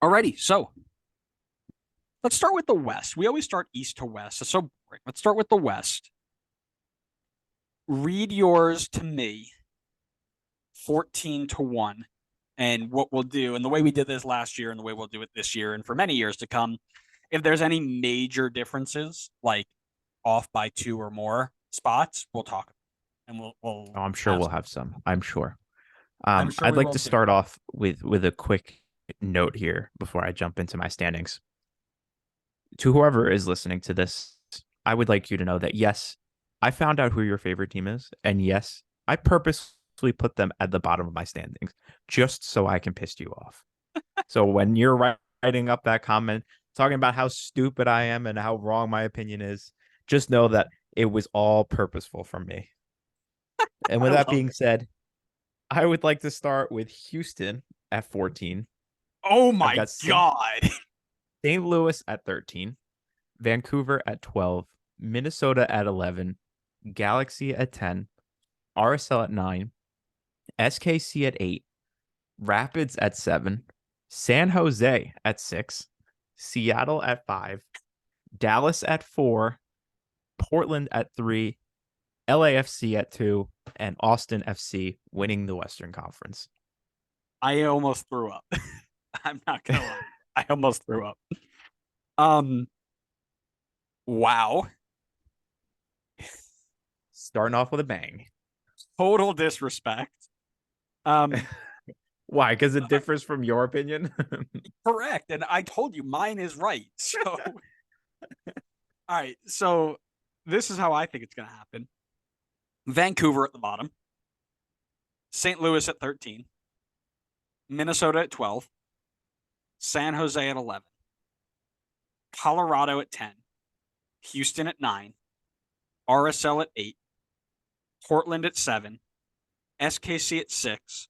Alrighty, so let's start with the West. We always start East to West. It's so boring. Let's start with the West. Read yours to me, 14-1. And what we'll do, and the way we did this last year, and the way we'll do it this year, and for many years to come, if there's any major differences, like off by two or more spots, we'll talk, and we'll Oh, I'm sure have we'll some. have some. I'm sure. I'm sure I'd we like will to too. start off with a quick note here before I jump into my standings. To whoever is listening to this, I would like you to know that yes, I found out who your favorite team is, and yes, I purposely put them at the bottom of my standings just so I can piss you off. So when you're writing up that comment talking about how stupid I am and how wrong my opinion is, just know that it was all purposeful from me. And I with that love being it. said, I would like to start with Houston at 14. Oh I've my got god. St. Louis at 13, Vancouver at 12, Minnesota at 11, Galaxy at 10, RSL at 9, SKC at 8, Rapids at 7, San Jose at 6, Seattle at 5, Dallas at 4, Portland at 3, LAFC at 2, and Austin FC winning the Western Conference. I almost threw up. I'm not gonna lie. I almost threw up. Um, wow. Starting off with a bang. Total disrespect. Um, Why? Because it uh, differs from your opinion? correct. And I told you mine is right. So, all right. So, this is how I think it's going to happen. Vancouver at the bottom, St. Louis at 13, Minnesota at 12, San Jose at 11, Colorado at 10, Houston at 9, RSL at 8, Portland at 7, SKC at 6,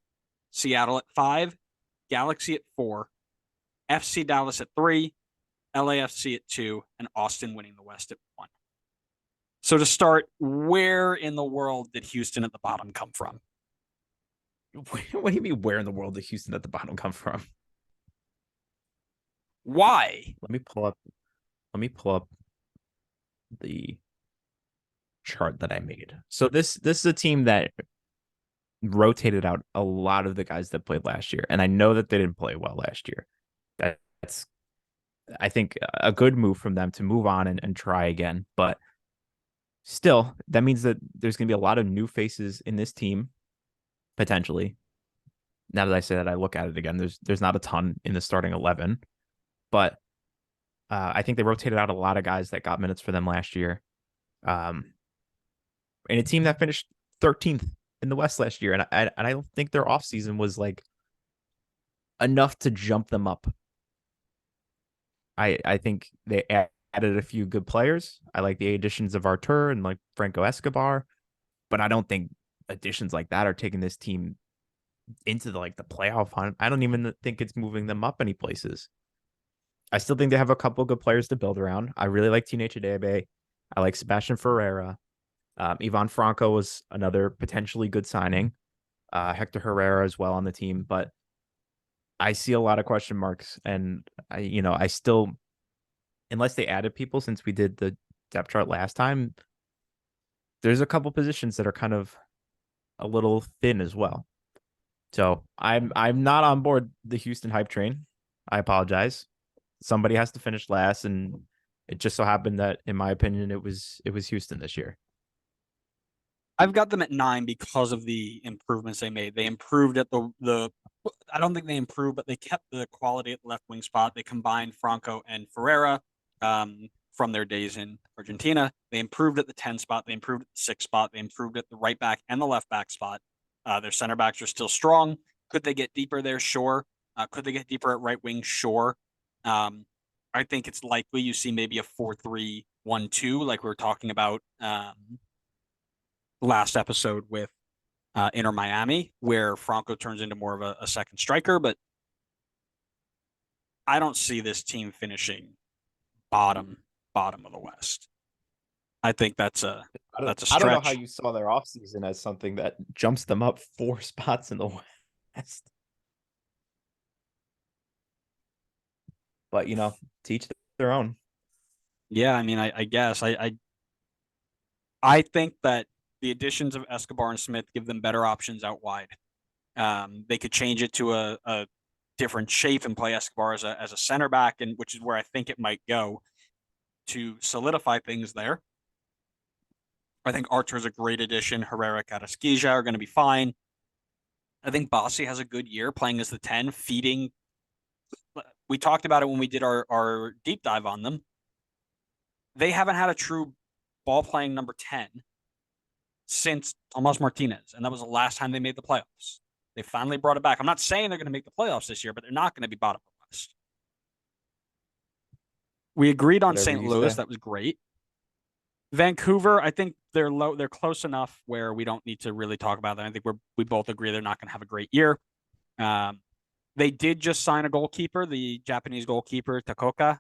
Seattle at 5, Galaxy at 4, FC Dallas at 3, LAFC at 2, and Austin winning the West at 1. So to start, where in the world did Houston at the bottom come from? What do you mean? Where in the world did Houston at the bottom come from? Why? Let me pull up. Let me pull up the chart that I made. So this is a team that rotated out a lot of the guys that played last year, and I know that they didn't play well last year. That's I think a good move from them to move on and try again. But still, that means that there's going to be a lot of new faces in this team potentially. Now that I say that, I look at it again. There's not a ton in the starting 11, but I think they rotated out a lot of guys that got minutes for them last year. Um, and a team that finished 13th in the West last year, and I don't think their offseason was like enough to jump them up. I think they added a few good players. I like the additions of Artur and like Franco Escobar, but I don't think additions like that are taking this team into the playoff hunt. I don't even think it's moving them up any places. I still think they have a couple of good players to build around. I really like Teenage Adebe. I like Sebastian Ferreira. Ivan Franco was another potentially good signing. Hector Herrera as well on the team, but I see a lot of question marks, and I still, unless they added people since we did the depth chart last time, there's a couple positions that are kind of a little thin as well. So I'm not on board the Houston hype train. I apologize. Somebody has to finish last, and it just so happened that, in my opinion, it was Houston this year. I've got them at 9 because of the improvements they made. They improved at the. I don't think they improved, but they kept the quality at the left wing spot. They combined Franco and Ferreira from their days in Argentina. They improved at the 10 spot. They improved at the 6 spot. They improved at the right back and the left back spot. Their center backs are still strong. Could they get deeper there? Sure. Could they get deeper at right wing? Sure. Um, I think it's likely you see maybe a 4-3-1-2, like we were talking about last episode with Inter Miami, where Franco turns into more of a second striker. But I don't see this team finishing bottom of the West. I think that's a I don't know how stretch. you saw their offseason as something that jumps them up 4 spots in the West. But teach their own. Yeah, I mean, I guess I think that the additions of Escobar and Smith give them better options out wide. They could change it to a different shape and play Escobar as a center back, and which is where I think it might go to solidify things there. I think Archer is a great addition. Herrera, Carrasquilla are going to be fine. I think Bossi has a good year playing as the 10, feeding. We talked about it when we did our deep dive on them. They haven't had a true ball playing number 10 since Tomas Martinez, and that was the last time they made the playoffs. They finally brought it back. I'm not saying they're going to make the playoffs this year, but they're not going to be bottom of the West. We agreed on Whatever St. you Louis. say. That was great. Vancouver, I think they're low. They're close enough where we don't need to really talk about them. I think we both agree they're not going to have a great year. Um, they did just sign a goalkeeper, the Japanese goalkeeper Takoka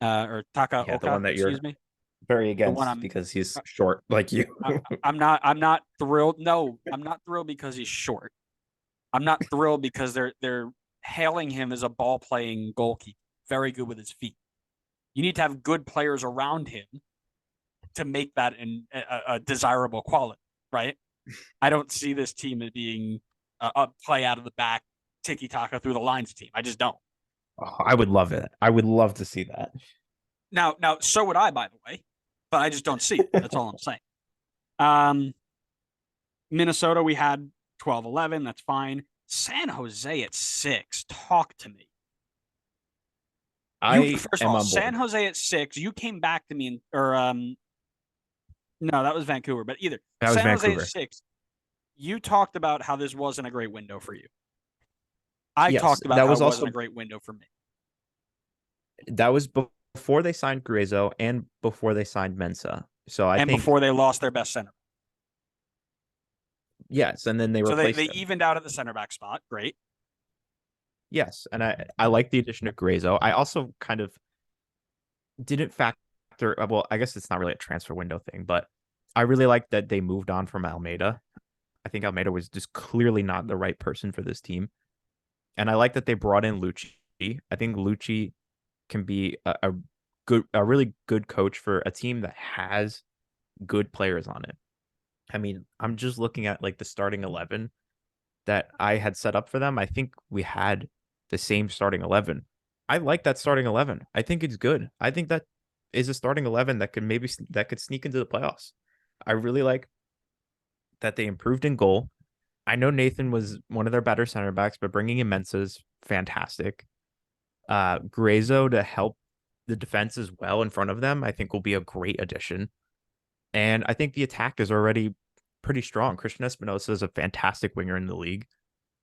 or Yeah, the Takaoka, one that excuse you're me. very The one against I'm because he's uh, short like you. I'm not thrilled. No, I'm not thrilled because he's short. I'm not thrilled because they're hailing him as a ball playing goalkeeper, very good with his feet. You need to have good players around him to make that a desirable quality, right? I don't see this team as being a play out of the back, tiki taka through the lines team. I just don't. Oh, I would love it. I would love to see that. Now, so would I, by the way, but I just don't see it. That's all I'm saying. Um, Minnesota, we had 12-11. That's fine. San Jose at 6. Talk to me. You I first of am all, on San board. Jose at 6. You came back to me or no, that was Vancouver. But either That was San Jose at Vancouver. 6. You talked about how this wasn't a great window for you. I Yes, talked about that how was it wasn't a also great window for me. that was before they signed Griezo and before they signed Mensa. So I And think before they lost their best center. yes, and then they So they replaced him. evened out at the center back spot. Great. Yes, and I like the addition of Griezo. I also kind of didn't factor. Well, I guess it's not really a transfer window thing, but I really like that they moved on from Almeida. I think Almeida was just clearly not the right person for this team, and I like that they brought in Lucci. I think Lucci can be a really good coach for a team that has good players on it. I mean, I'm just looking at like the starting 11 that I had set up for them. I think we had the same starting 11. I like that starting 11. I think it's good. I think that is a starting 11 that could sneak into the playoffs. I really like that they improved in goal. I know Nathan was one of their better center backs, but bringing in Mensa is fantastic. Grazo to help the defense as well in front of them, I think will be a great addition. And I think the attack is already pretty strong. Christian Espinosa is a fantastic winger in the league.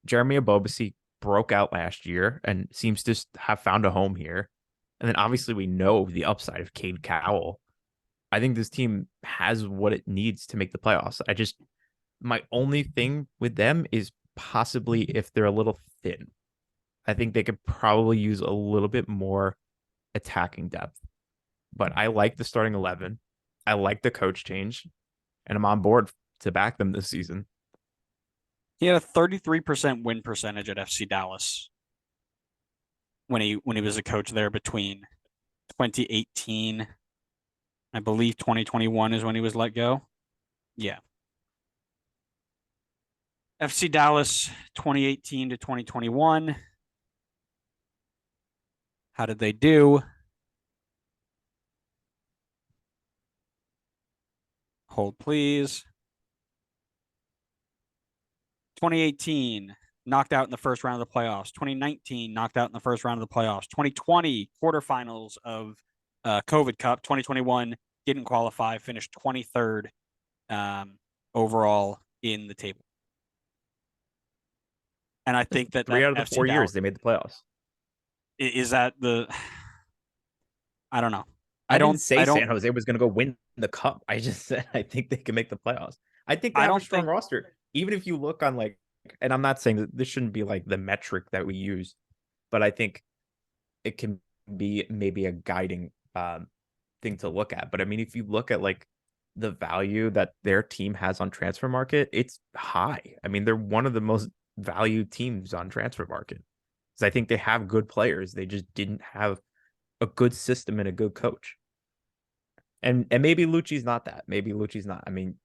Jeremy Abobasi broke out last year and seems to have found a home here. And then obviously we know the upside of Cade Cowell. I think this team has what it needs to make the playoffs. My only thing with them is possibly if they're a little thin. I think they could probably use a little bit more attacking depth. But I like the starting 11. I like the coach change, and I'm on board to back them this season. He had a 33% win percentage at FC Dallas when he was a coach there between 2018, I believe 2021 is when he was let go. Yeah. FC Dallas 2018 to 2021. How did they do? Hold please. 2018 knocked out in the first round of the playoffs. 2019 knocked out in the first round of the playoffs. 2020 quarterfinals of COVID Cup. 2021 didn't qualify, finished 23rd overall in the table. And I think that 3 out of the FC 4 years Dallas they made the playoffs. is that the I don't know. I didn't say San Jose was going to go win the cup. I just said I think they can make the playoffs. I think they I have a don't strong think roster. Even if you look on like, and I'm not saying that this shouldn't be like the metric that we use, but I think it can be maybe a guiding thing to look at. But I mean, if you look at like the value that their team has on transfer market, it's high. I mean, they're one of the most valued teams on transfer market. Because I think they have good players. They just didn't have a good system and a good coach. And maybe Lucci's not that. Maybe Lucci's not. I mean,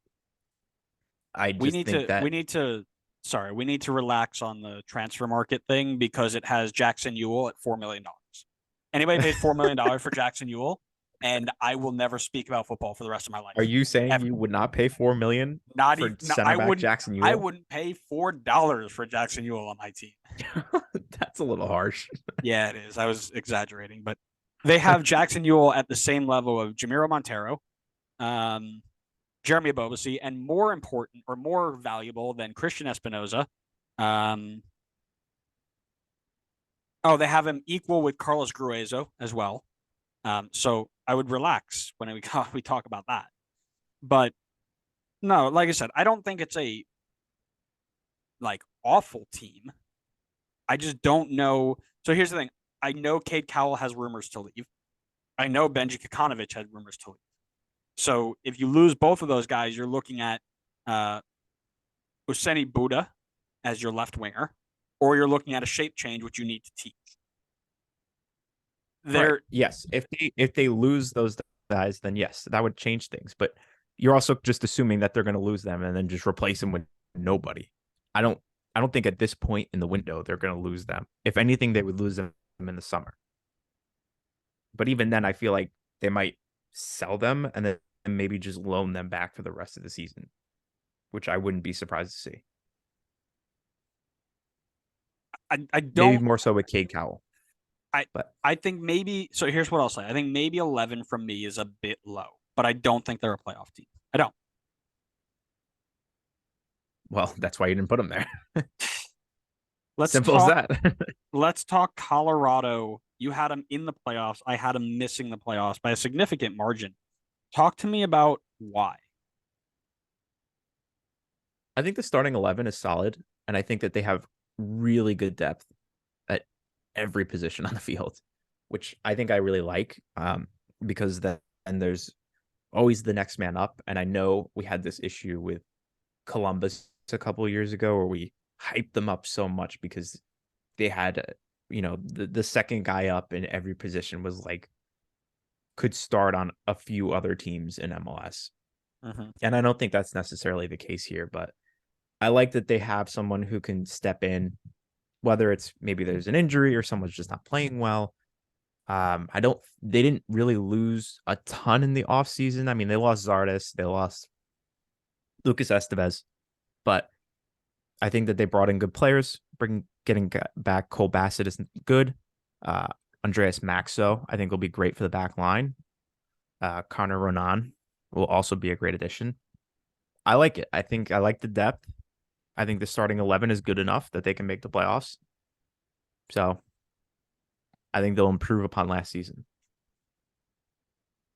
I We just need think to that we need to sorry, we need to relax on the transfer market thing because it has Jackson Ewell at $4 million. Anybody pays $4 million for Jackson Ewell, and I will never speak about football for the rest of my life. are you saying Ever. you would not pay 4 million Not for even no, center back Jackson I Ewell? wouldn't pay $4 for Jackson Ewell on my team. That's a little harsh. Yeah, it is. I was exaggerating, but they have Jackson Ewell at the same level of Jamiro Montero, um, Jeremy Abobasi, and more important or more valuable than Christian Espinoza. Um, they have him equal with Carlos Gruezo as well. So I would relax when we talk about that. But no, like I said, I don't think it's a like awful team. I just don't know. So here's the thing: I know Cade Cowell has rumors to leave. I know Benji Kokanovic had rumors to leave. So if you lose both of those guys, you're looking at uh, Useni Buddha as your left winger, or you're looking at a shape change, which you need to teach. Right. There, Yes. If they lose those guys, then yes, that would change things. But you're also just assuming that they're going to lose them and then just replace them with nobody. I don't I don't think at this point in the window they're going to lose them. If anything, they would lose them in the summer. But even then, I feel like they might sell them and then maybe just loan them back for the rest of the season, which I wouldn't be surprised to see. I Maybe don't. more so with Cade Cowell. I But I think maybe. So here's what I'll say. I think maybe 11 from me is a bit low, but I don't think they're a playoff team. I don't. well, that's why you didn't put them there. Let's Simple as talk. that. Let's talk Colorado. You had them in the playoffs. I had them missing the playoffs by a significant margin. Talk to me about why. I think the starting 11 is solid, and I think that they have really good depth at every position on the field, which I think I really like because then and there's always the next man up. And I know we had this issue with Columbus a couple of years ago where we hyped them up so much because they had, the second guy up in every position was like could start on a few other teams in MLS. Mm-hmm. And I don't think that's necessarily the case here, but I like that they have someone who can step in, whether it's maybe there's an injury or someone's just not playing well. They didn't really lose a ton in the offseason. I mean, they lost Zardes, they lost Lucas Estevez, but I think that they brought in good players. Getting back Cole Bassett is good. Uh, Andreas Maxo, I think, will be great for the back line. Connor Ronan will also be a great addition. I like it. I think I like the depth. I think the starting 11 is good enough that they can make the playoffs. So I think they'll improve upon last season.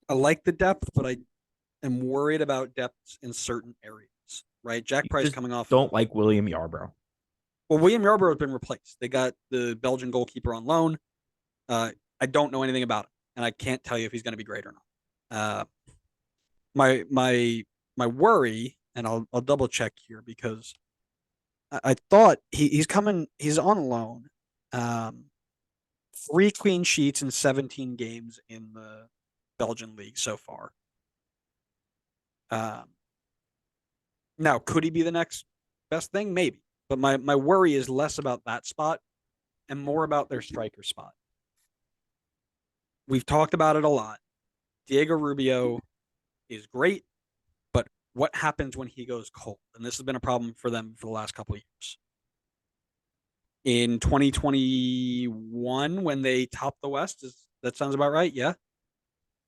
I like the depth, but I am worried about depths in certain areas. Right, Jack You Price just coming off of don't like William Yarbrough. well, William Yarbrough has been replaced. They got the Belgian goalkeeper on loan. I don't know anything about it, and I can't tell you if he's going to be great or not. Uh, my worry, and I'll double check here because I thought he's coming. He's on loan. Um, 3 clean sheets in 17 games in the Belgian league so far. Um, Now, could he be the next best thing? Maybe. But my worry is less about that spot and more about their striker spot. We've talked about it a lot. Diego Rubio is great, but what happens when he goes cold? And this has been a problem for them for the last couple of years. In 2021, when they topped the West, that sounds about right? Yeah.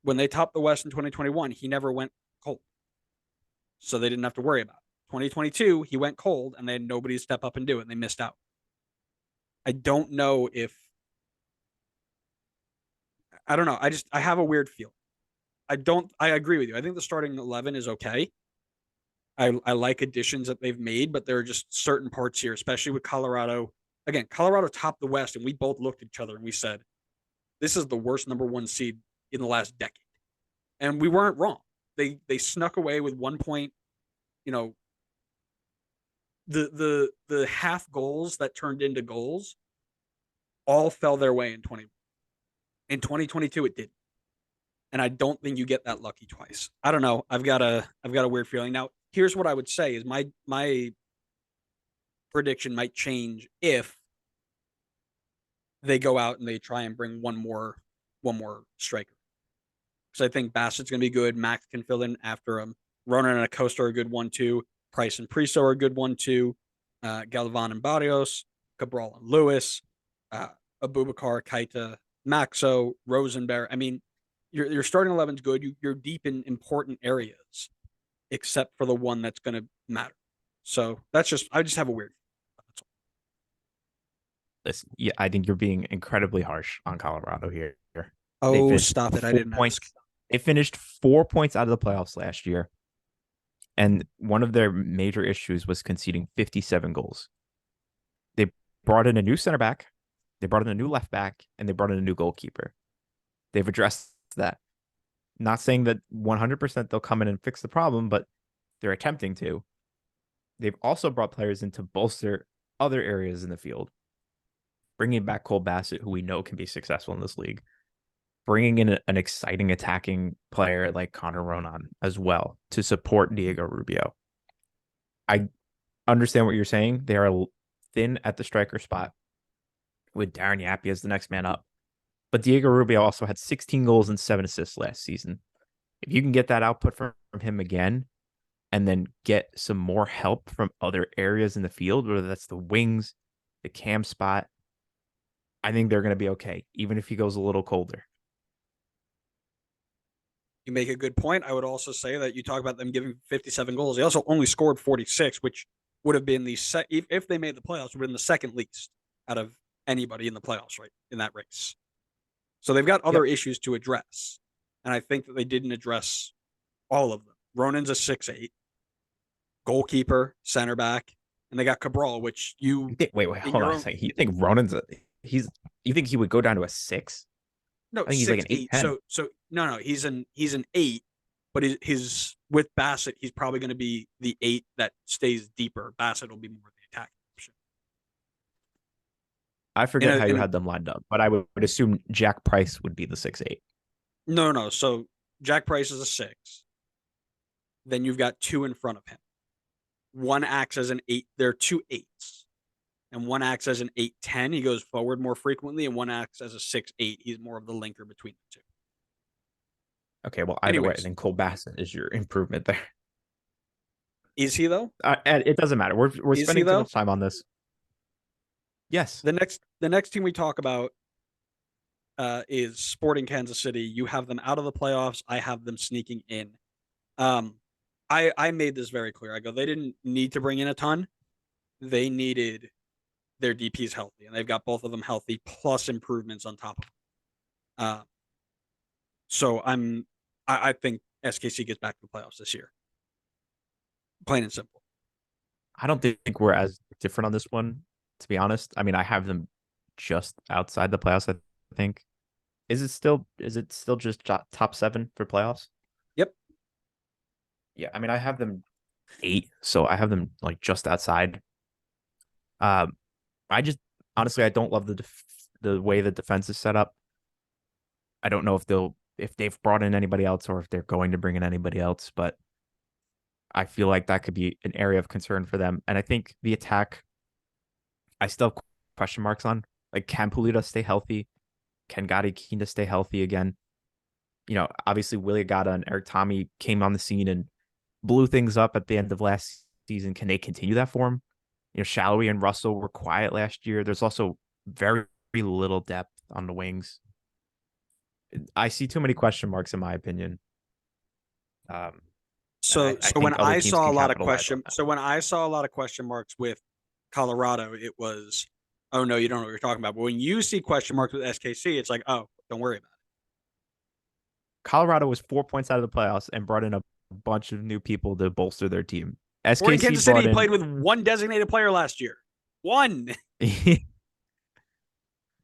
When they topped the West in 2021, he never went cold. So they didn't have to worry about it. 2022, he went cold and they had nobody to step up and do it, and they missed out. I don't know if I don't know. I have a weird feel. I agree with you. I think the starting 11 is okay. I like additions that they've made, but there are just certain parts here, especially with Colorado. Again, Colorado topped the West, and we both looked at each other and we said, "This is the worst number one seed in the last decade," and we weren't wrong. They snuck away with 1 point. You know, the half goals that turned into goals all fell their way in 20. In 2022, it did, and I don't think you get that lucky twice. I don't know. I've got a weird feeling. Now, here's what I would say: is my prediction might change if they go out and they try and bring one more striker. Because I think Bassett's going to be good. Max can fill in after him. Ronan and Acosta are a good 1-2. Price and Priso are a good 1-2. Galvan and Barrios, Cabral and Lewis, uh, Abubakar, Keita, Maxo, Rosenberg. I mean, your starting 11's good. You're deep in important areas, except for the one that's going to matter. So I just have a weird. Listen, yeah, I think you're being incredibly harsh on Colorado here. They Oh, finished stop it! I four didn't points. ask. They finished 4 points out of the playoffs last year. And one of their major issues was conceding 57 goals. They brought in a new center back, they brought in a new left back, and they brought in a new goalkeeper. They've addressed that. Not saying that 100% they'll come in and fix the problem, but they're attempting to. They've also brought players in to bolster other areas in the field, bringing back Cole Bassett, who we know can be successful in this league, bringing in an exciting attacking player like Connor Ronan as well to support Diego Rubio. I understand what you're saying. They are thin at the striker spot with Darren Yappy as the next man up. But Diego Rubio also had 16 goals and 7 assists last season. If you can get that output from him again, and then get some more help from other areas in the field, whether that's the wings, the cam spot, I think they're going to be okay, even if he goes a little colder. You make a good point. I would also say that you talk about them giving 57 goals. They also only scored 46, which would have been if they made the playoffs, would have been the second least out of anybody in the playoffs, right, in that race. So they've got other issues to address, and I think that they didn't address all of them. Ronan's a 6'8", goalkeeper, center back, and they got Cabral, which wait, hold on a second. You think Ronan's you think he would go down to a 6? No, I think he's like an 8, 6'8". So no, he's an 8, but his with Bassett, he's probably going to be the 8 that stays deeper. Bassett will be more the attack option. I forget how you had them lined up, but I would assume Jack Price would be the 6'8". No. So Jack Price is a 6. Then you've got 2 in front of him. One acts as an 8. There are 2 8s. And one acts as an 8-10. He goes forward more frequently, and one acts as a 6'8". He's more of the linker between the two. Okay, well, either way, then Cole Bassett is your improvement there. Is he though? It doesn't matter. We're spending too much time on this. Yes. The next team we talk about is Sporting Kansas City. You have them out of the playoffs. I have them sneaking in. I made this very clear. I go, they didn't need to bring in a ton. They needed their DPs healthy, and they've got both of them healthy, plus improvements on top of them. So I think SKC gets back to the playoffs this year. Plain and simple. I don't think we're as different on this one, to be honest. I mean, I have them just outside the playoffs, I think. Is it still just top 7 for playoffs? Yep. Yeah, I mean, I have them 8, so I have them like just outside. I just honestly I don't love the way the defense is set up. I don't know if they've brought in anybody else or if they're going to bring in anybody else, but I feel like that could be an area of concern for them. And I think the attack, I still have question marks on. Like, can Pulido stay healthy? Can Gadi Kinda stay healthy again? You know, obviously Willie Agada and Eric Tommy came on the scene and blew things up at the end of last season. Can they continue that form? You know, Shallowy and Russell were quiet last year. There's also very little depth on the wings. I see too many question marks in my opinion. So when I saw a lot of question marks with Colorado, it was, oh no, you don't know what you're talking about. But when you see question marks with SKC, it's like, oh, don't worry about it. Colorado was 4 points out of the playoffs and brought in a bunch of new people to bolster their team. SKC Kansas City played with one designated player last year. One.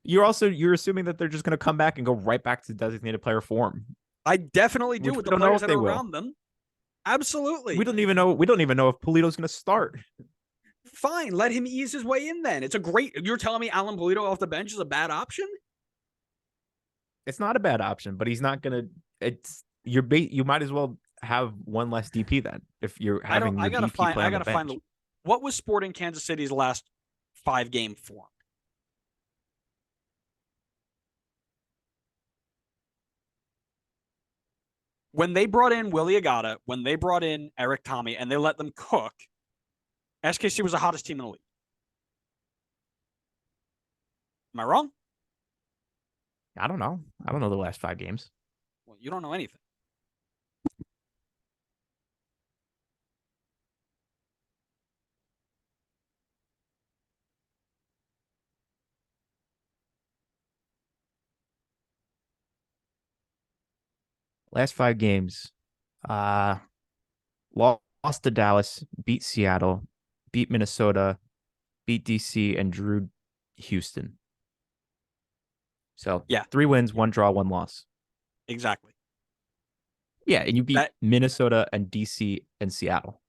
You're assuming that they're just going to come back and go right back to designated player form. I definitely do with the players that are around them. Absolutely. We don't even know if Pulido's going to start. Fine, let him ease his way in then. You're telling me Alan Pulido off the bench is a bad option? It's not a bad option, but he's not gonna. It's your bait. You might as well have one less DP then if you're I don't. having your DP play I on the gotta find bench. the. What was Sporting Kansas City's last 5-game form? When they brought in Willie Agata, when they brought in Eric Tommy, and they let them cook, SKC was the hottest team in the league. Am I wrong? I don't know. I don't know the last 5 games. Well, you don't know anything. Last 5 games. Uh lost to Dallas, beat Seattle, beat Minnesota, beat DC, and drew Houston. So Yeah, 3 wins, 1 draw, 1 loss. exactly. Yeah, and you beat That Minnesota and DC and Seattle.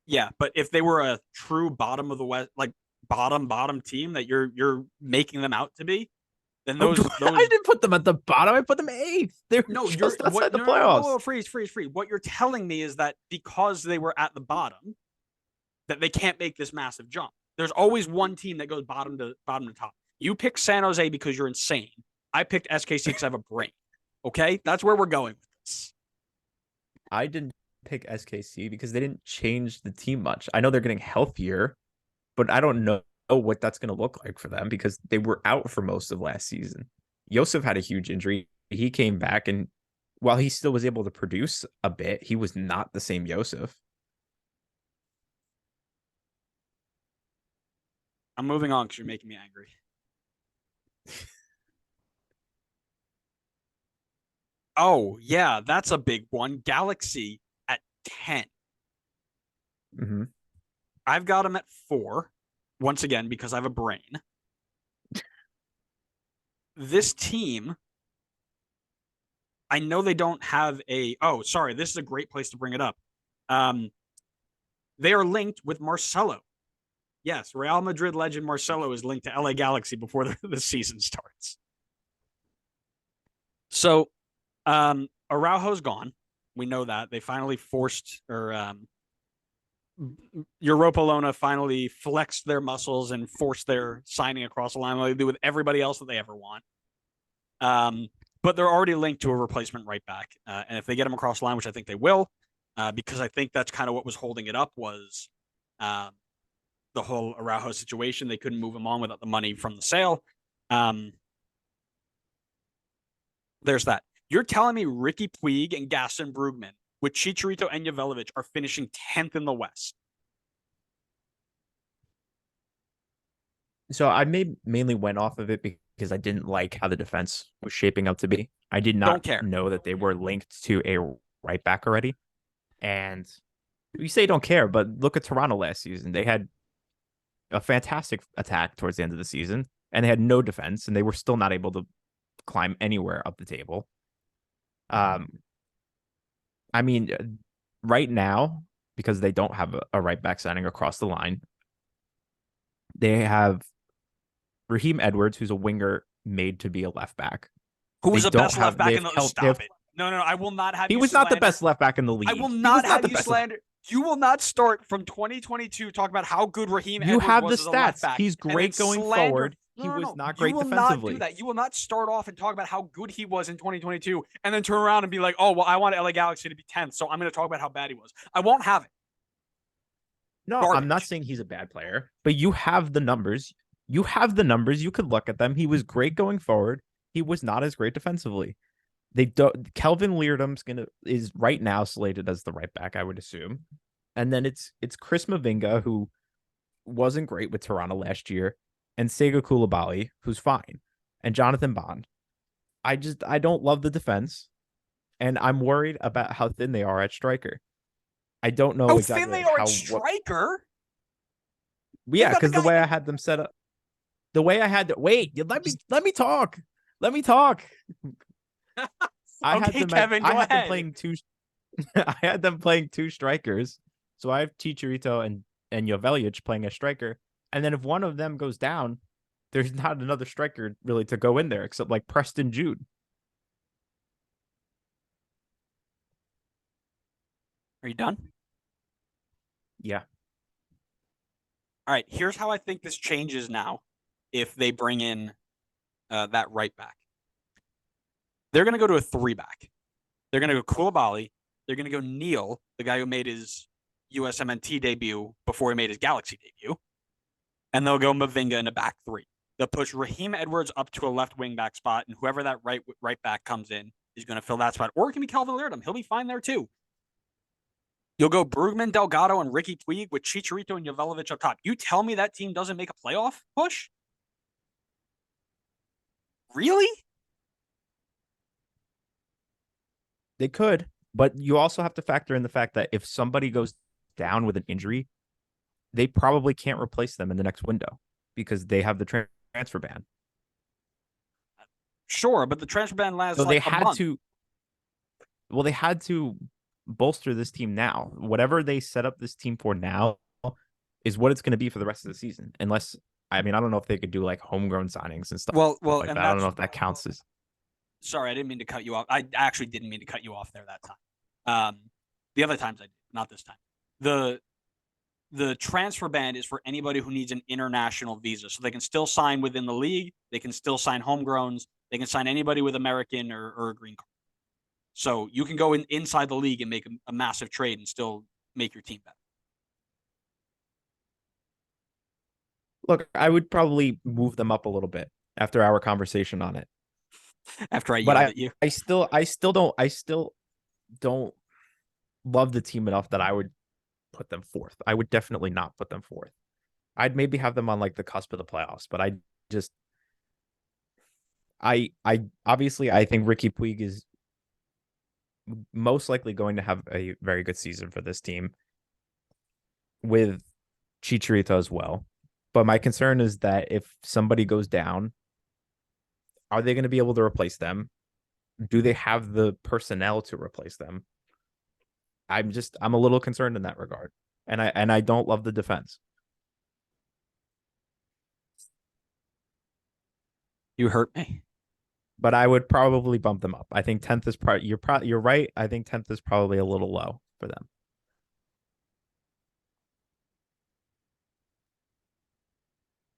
yeah, but if they were a true bottom of the West, like bottom team that you're making them out to be, then Oh, I those didn't put them at the bottom. I put them eighth. They were no, you're just what outside the no no no whoa, playoffs. whoa, freeze. What you're telling me is that because they were at the bottom, that they can't make this massive jump. There's always one team that goes bottom to top. You pick San Jose because you're insane. I picked SKC because I have a brain. Okay, that's where we're going with this. I didn't pick SKC because they didn't change the team much. I know they're getting healthier, but I don't know what that's going to look like for them because they were out for most of last season. Yosef had a huge injury. He came back, and while he still was able to produce a bit, he was not the same Yosef. I'm moving on because you're making me angry. Oh yeah, that's a big one. Galaxy at 10. Mm-hmm. I've got them at 4. Once again, because I have a brain. This team, I know they don't have a. Oh, sorry. This is a great place to bring it up. Um, they are linked with Marcelo. Yes, Real Madrid legend Marcelo is linked to LA Galaxy before the season starts. So, Araujo's gone. We know that they finally forced, or Europa Lona finally flexed their muscles and forced their signing across the line like they do with everybody else that they ever want. But they're already linked to a replacement right back, and if they get him across the line, which I think they will, because I think that's kind of what was holding it up was the whole Araujo situation. They couldn't move him on without the money from the sale. There's that. You're telling me Ricky Puig and Gaston Brugman with Chicharito and Jovanovic are finishing 10th in the West? So I mainly went off of it because I didn't like how the defense was shaping up to be. I did Don't not care. know that they were linked to a right back already. And you say don't care, but look at Toronto last season. They had a fantastic attack towards the end of the season, and they had no defense, and they were still not able to climb anywhere up the table. I mean, right now, because they don't have a right back signing across the line, they have Raheem Edwards, who's a winger made to be a left back. Who They was the don't best left have. They back in have. the? Stop it! No, I will not have He you. was not the slander. best left back in the league. I will He was not not have the you best slander. You will not start from 2022 talking about how good Raheem You Edwards have the was as a left stats. back. He's And then great going slander. forward. He was not You great will not do defensively. that. You will not start off and talk about how good he was in 2022 and then turn around and be like, oh, well, I want LA Galaxy to be 10th, so I'm going to talk about how bad he was. I won't have it. No, Garbage. I'm not saying he's a bad player, but you have the numbers. You have the numbers. You could look at them. He was great going forward. He was not as great defensively. They don't. Kelvin Leardham's is right now slated as the right back, I would assume, and then it's Chris Mavinga, who wasn't great with Toronto last year, and Sega Koulibaly, who's fine, and Jonathan Bond. I don't love the defense, and I'm worried about how thin they are at striker. I don't know How exactly thin they are at how. striker? Yeah, because the way I had them set up, the way I had to wait, let me talk. Let me talk. I Okay, had them. Kevin, I go had them ahead. playing two. I had them playing two strikers. So I have Chicharito and Jovanovic playing a striker, and then if one of them goes down, there's not another striker really to go in there except like Preston Jude. Are you done? Yeah. All right. Here's how I think this changes now. If they bring in that right back, they're going to go to a three back. They're going to go Koulibaly. They're going to go Neil, the guy who made his USMNT debut before he made his Galaxy debut, and they'll go Mavinga in a back three. They'll push Raheem Edwards up to a left wing back spot, and whoever that right back comes in is going to fill that spot. Or it can be Calvin Laird. He'll be fine there too. You'll go Brugman, Delgado, and Ricky Puig with Chicharito and Jovanovic up top. You tell me that team doesn't make a playoff push? Really? They could, but you also have to factor in the fact that if somebody goes down with an injury, they probably can't replace them in the next window because they have the transfer ban. Sure, but the transfer ban lasts So they like a had month. to, well, they had to bolster this team now. Whatever they set up this team for now is what it's going to be for the rest of the season. Unless, I mean, I don't know if they could do like homegrown signings and stuff Well, like and that. I don't that's know if that counts as. sorry, I didn't mean to cut you off. I actually didn't mean to cut you off there that time. The other times I did, not this time. The transfer ban is for anybody who needs an international visa, so they can still sign within the league. They can still sign homegrowns. They can sign anybody with American or a green card. So you can go inside the league and make a massive trade and still make your team better. Look, I would probably move them up a little bit after our conversation on it. After I But yelled at you, I still don't love the team enough that I would put them fourth. I would definitely not put them fourth. I'd maybe have them on like the cusp of the playoffs, but just I obviously I think Ricky Puig is most likely going to have a very good season for this team with Chicharito as well. But my concern is that if somebody goes down, are they going to be able to replace them? Do they have the personnel to replace them? I'm a little concerned in that regard. And I don't love the defense. you hurt me. But I would probably bump them up. I think 10th is you're right. I think 10th is probably a little low for them.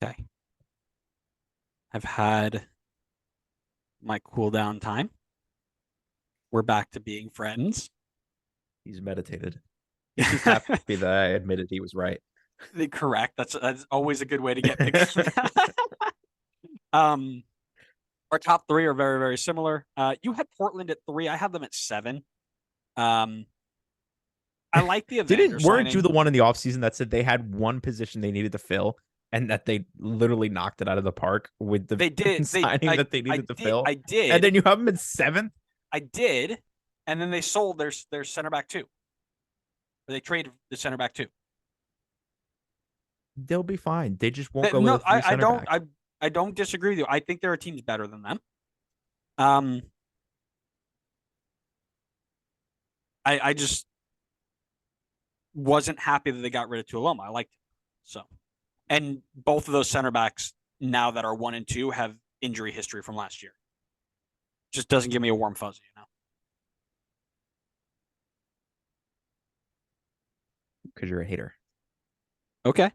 Okay. I've had my cool down time. We're back to being friends. He's meditated. He's just happy that I admitted he was right. Correct. That's always a good way to get picked. um, our top three are very, very similar. You had Portland at 3. I had them at 7. Um, I like the Evander Weren't you signing. the one in the offseason that said they had one position they needed to fill and that they literally knocked it out of the park with the They did. signing that they needed to fill? I did. And then you have them in 7th? I did. And then they sold their center back too. Or they traded the center back too. They'll be fine. They just won't go No, with a I center don't. back. I don't disagree with you. I think there are teams better than them. Um, I just wasn't happy that they got rid of Tuoloma. I liked him. So, and both of those center backs now that are 1 and 2 have injury history from last year. Just doesn't give me a warm fuzzy, you know. Because you're a hater. Okay.